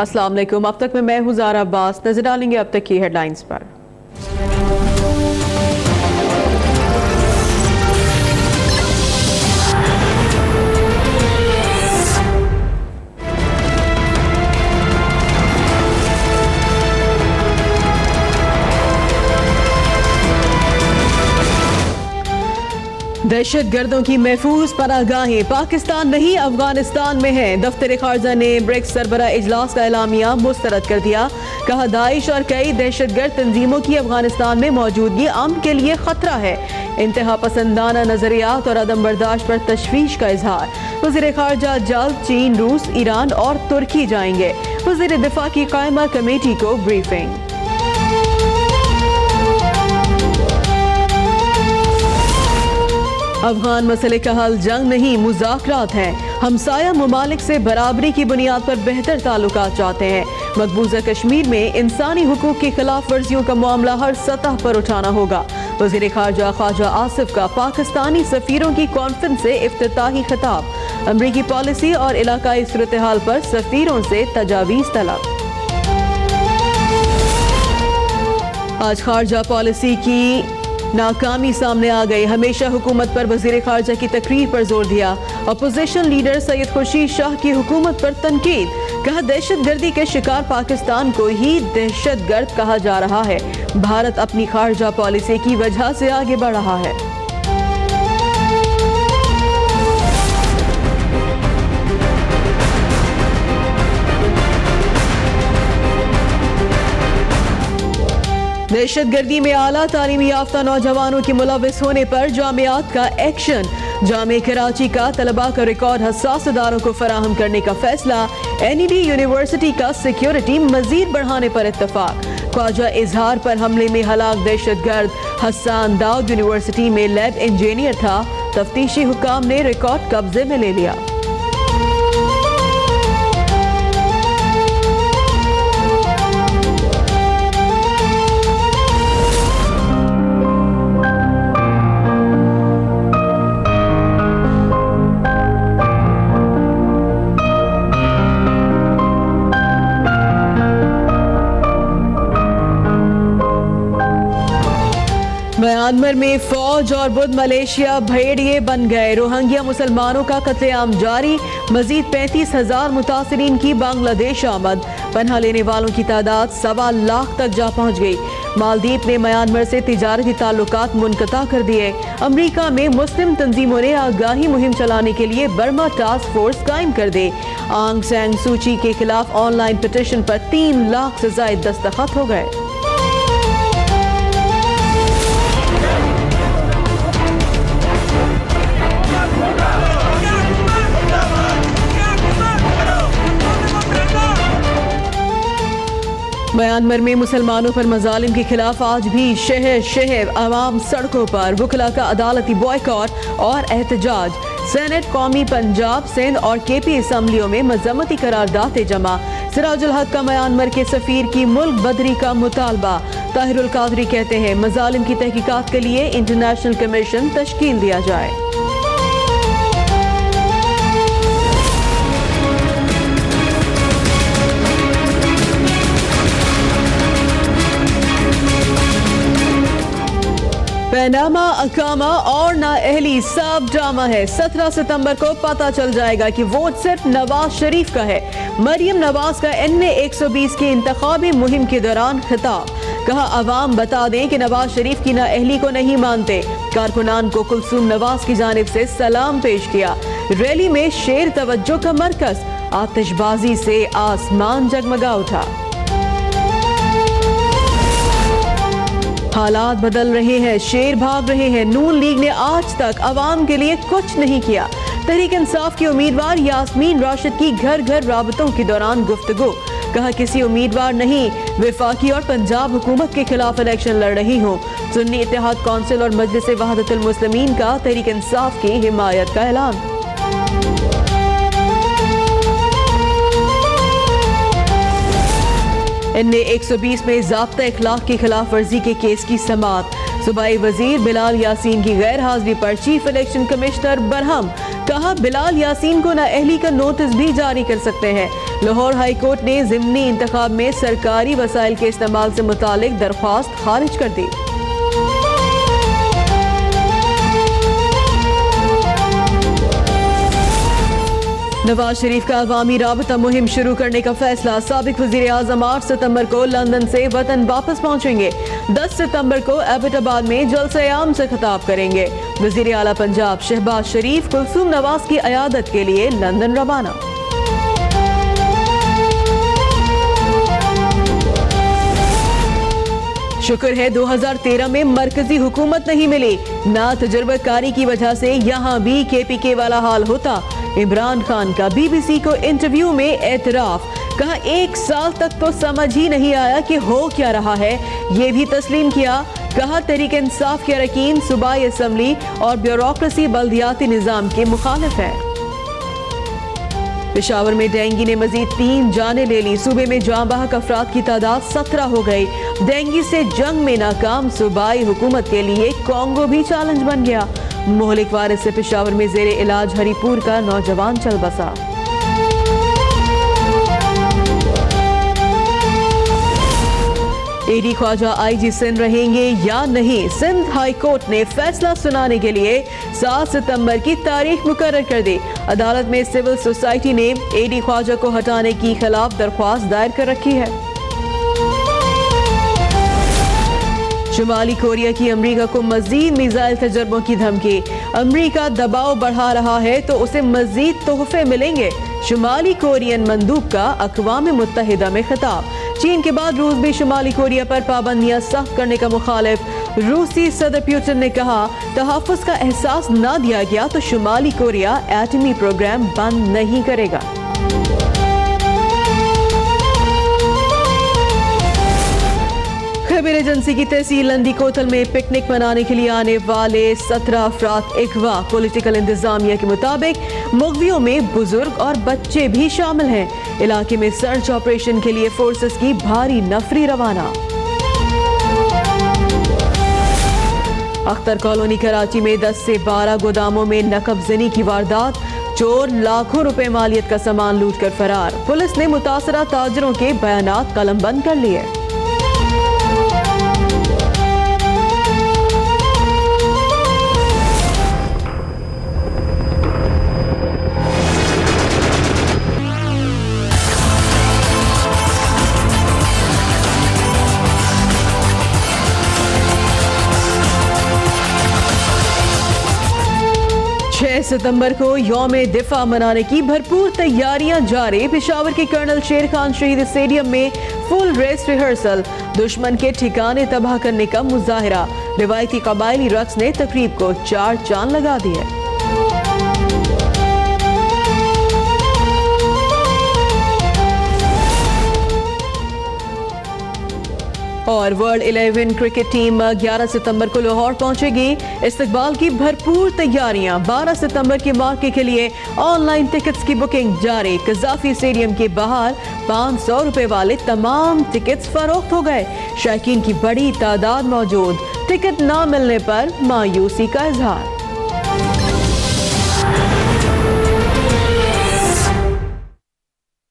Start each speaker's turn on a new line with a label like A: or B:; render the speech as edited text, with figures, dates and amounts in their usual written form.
A: अस्सलाम वालेकुम। अब तक मैं हूं ज़ारा अब्बास। नजर डालेंगे अब तक की हेडलाइंस पर। दहशत गर्दों की महफूज पनाहगाहें पाकिस्तान नहीं अफगानिस्तान में हैं। दफ्तर खारजा ने ब्रिक्स सरबरा इजलास का एलामिया मुस्तरद कर दिया। कहा दाइश और कई दहशत गर्द तंजीमों की अफगानिस्तान में मौजूदगी अमन के लिए खतरा है। इंतहा पसंदाना नजरियात और अदम बर्दाश्त पर तशवीश का इजहार। वज़ीर खारजा जल्द चीन, रूस, ईरान और तुर्की जाएंगे। वज़ीर दिफा की कायमा कमेटी को ब्रीफिंग। अफगान मसले का हल जंग नहीं मुज़ाकरात हैं। हमसाया ममालिक से बराबरी की बुनियाद पर बेहतर ताल्लुकात चाहते हैं। मकबूजा कश्मीर में इंसानी हुकूक की खिलाफ वर्जियों का मामला हर सतह पर उठाना होगा। वज़ीर खारजा ख्वाजा आसिफ का पाकिस्तानी सफ़ीरों की कॉन्फ्रेंस से इफ्तिताही खिताब। अमरीकी पॉलिसी और इलाकाई सूरत हाल पर सफ़ीरों से तजावीज़ तलब। आज खारजा पॉलिसी की नाकामी सामने आ गई। हमेशा हुकूमत पर वज़ीर खारजा की तकरीर पर जोर दिया। अपोजिशन लीडर सैयद खुर्शीद शाह की हुकूमत पर तनकीद। कहा दहशत गर्दी के शिकार पाकिस्तान को ही दहशत गर्द कहा जा रहा है। भारत अपनी खारजा पॉलिसी की वजह से आगे बढ़ रहा है। दहशत गर्दी में आला तालीमी याफ्ता नौजवानों के मुलविस होने पर जामियात का एक्शन। जामे कराची का तलबा का रिकॉर्ड हसास इदारों को फराहम करने का फैसला। NED यूनिवर्सिटी का सिक्योरिटी मजीद बढ़ाने पर इत्तफाक। ख्वाजा इजहार पर हमले में हलाक दहशत गर्द हसन दाऊद यूनिवर्सिटी में लैब इंजीनियर था। तफ्तीशी हुकाम ने रिकॉर्ड कब्जे में ले लिया। म्यांमार में फौज और बुद्ध मलेशिया भेड़िए बन गए। रोहिंग्या मुसलमानों का कत्लेआम जारी। मजीद 35,000 मुतासरीन की बांग्लादेश आमद। पनाह लेने वालों की तादाद 1.25 लाख तक जा पहुंच गई। मालदीव ने म्यांमार से तिजारती ताल्लुकात मुनक़ता कर दिए। अमरीका में मुस्लिम तंजीमों ने आगाही मुहिम चलाने के लिए बर्मा टास्क फोर्स कायम कर दी। आंग सैंग सूची के खिलाफ ऑनलाइन पिटीशन पर 3 लाख से ज्यादा दस्तखत हो गए। म्यांमार में मुसलमानों पर मजालिम के खिलाफ आज भी शहर शहर आवाम सड़कों पर। वकला का अदालती बॉयकॉट और एहतजाज। सेनेट, कौमी पंजाब, सिंध और KP असम्बलियों में मजम्मती करारदातें जमा। सिराजुल हक का म्यांमार के सफीर की मुल्क बदरी का मुतालबा। ताहिरुल कादरी कहते हैं मजालिम की तहकीकात के लिए इंटरनेशनल कमीशन तश्कील दिया जाए। पैनामा, अकामा और नाअहली सब ड्रामा है। 17 सितंबर को पता चल जाएगा कि वोट सिर्फ नवाज शरीफ का है। मरियम नवाज का NA 120 की इंतखाबी मुहिम के दौरान खिताब। कहा अवाम बता दें कि नवाज शरीफ की नाअहली को नहीं मानते। कारकुनान को कुलसूम नवाज की जानिब से सलाम पेश किया। रैली में शेर तवज्जो का मरकज। आतिशबाजी से आसमान जगमगा उठा। हालात बदल रहे हैं, शेर भाग रहे हैं। नून लीग ने आज तक अवाम के लिए कुछ नहीं किया। तहरीक इंसाफ की उम्मीदवार यास्मीन राशिद की घर घर राबतों के दौरान गुफ्तगू। कहा किसी उम्मीदवार नहीं, वफाकी और पंजाब हुकूमत के खिलाफ इलेक्शन लड़ रही हूँ। सुन्नी इत्तेहाद कौंसिल और मजलिस वहदतुल मुस्लिमीन का तहरीक इंसाफ की हिमायत का ऐलान। NA 120 में ज़ाब्ता इखलाक की खिलाफ वर्जी के केस की समाअत। सूबाई वजीर बिलाल यासीन की गैर हाजिरी पर चीफ इलेक्शन कमिश्नर बरहम। कहा बिलाल यासीन को नाअहली का नोटिस भी जारी कर सकते हैं। लाहौर हाई कोर्ट ने ज़िमनी इंतखाब में सरकारी वसाइल के इस्तेमाल से मुतालिक दरख्वास्त खारिज कर दी। नवाज शरीफ का अवामी राबता मुहिम शुरू करने का फैसला। साबिक वजीर आजम 8 सितंबर को लंदन से वतन वापस पहुंचेंगे। 10 सितंबर को एबटाबाद में जलसे-ए-आम से खिताब करेंगे। वजीर आला पंजाब शहबाज शरीफ कुलसूम नवाज की अयादत के लिए लंदन रवाना। शुक्र है 2013 में मरकजी हुकूमत नहीं मिली, ना तजुर्बाकारी की वजह से यहाँ भी KPK वाला हाल होता। इमरान खान का BBC को इंटरव्यू में एतराफ। कहा 1 साल तक तो समझ ही नहीं आया कि हो क्या रहा है, ये भी तस्लीम किया। कहा तहरीक इंसाफ के अरकान सूबाई असम्बली और ब्यूरोक्रेसी बल्दियाती निज़ाम के मुखालिफ है। पेशावर में डेंगू ने मजीद 3 जानें ले ली। सूबे में जाँ बहक अफराद की तादाद 17 हो गई। डेंगू से जंग में नाकाम सूबाई हुकूमत के लिए कॉन्गो भी चैलेंज बन गया। मोहलिक वायरस से पेशावर में जेरे इलाज हरीपुर का नौजवान चल बसा। AD ख्वाजा IG सिंध रहेंगे या नहीं, सिंध हाई कोर्ट ने फैसला सुनाने के लिए 7 सितंबर की तारीख मुकर्रर कर दी। अदालत में सिविल सोसाइटी ने AD ख्वाजा को हटाने की खिलाफ दरख्वास्त दायर कर रखी है। शुमाली कोरिया की अमरीका को मजीद मिसाइल तजर्बों की धमकी। अमरीका दबाव बढ़ा रहा है तो उसे मजीद तोहफे मिलेंगे। शुमाली कोरियन मंदूब का अक़वाम मुत्तहिदा में खिताब। चीन के बाद रूस भी शुमाली कोरिया पर पाबंदियां सख्त करने का मुखालिफ। रूसी सदर पुतिन ने कहा तहफ़्फ़ुज़ का एहसास ना दिया गया तो शुमाली कोरिया एटमी प्रोग्राम बंद नहीं करेगा। खबर एजेंसी की तहसील लंदी कोतल में पिकनिक मनाने के लिए आने वाले 17 अफराद अगवा। पॉलिटिकल इंतजामिया के मुताबिक मुग़वियों में बुजुर्ग और बच्चे भी शामिल हैं। इलाके में सर्च ऑपरेशन के लिए फोर्सेस की भारी नफरी रवाना। अख्तर कॉलोनी कराची में 10 से 12 गोदामों में नकबजनी की वारदात। चोर लाखों रुपए मालियत का सामान लूट कर फरार। पुलिस ने मुतासरा ताजरों के बयानात कलमबंद कर लिए। सितंबर को यौम दिफा मनाने की भरपूर तैयारियां जारी। पेशावर के कर्नल शेर खान शहीद स्टेडियम में फुल रेस रिहर्सल। दुश्मन के ठिकाने तबाह करने का मुजाहिरा। रिवायती कबायली रक्स ने तकरीब को 4 चांद लगा दिए। और वर्ल्ड 11 क्रिकेट टीम 11 सितंबर को लाहौर पहुंचेगी। इस्तकबाल की भरपूर तैयारियां। 12 सितंबर के मौके के लिए ऑनलाइन टिकट्स की बुकिंग जारी। कज़ाफी स्टेडियम के बाहर 500 रुपए वाले तमाम टिकट्स फरोख्त हो गए। शायकीन की बड़ी तादाद मौजूद। टिकट ना मिलने पर मायूसी का इजहार।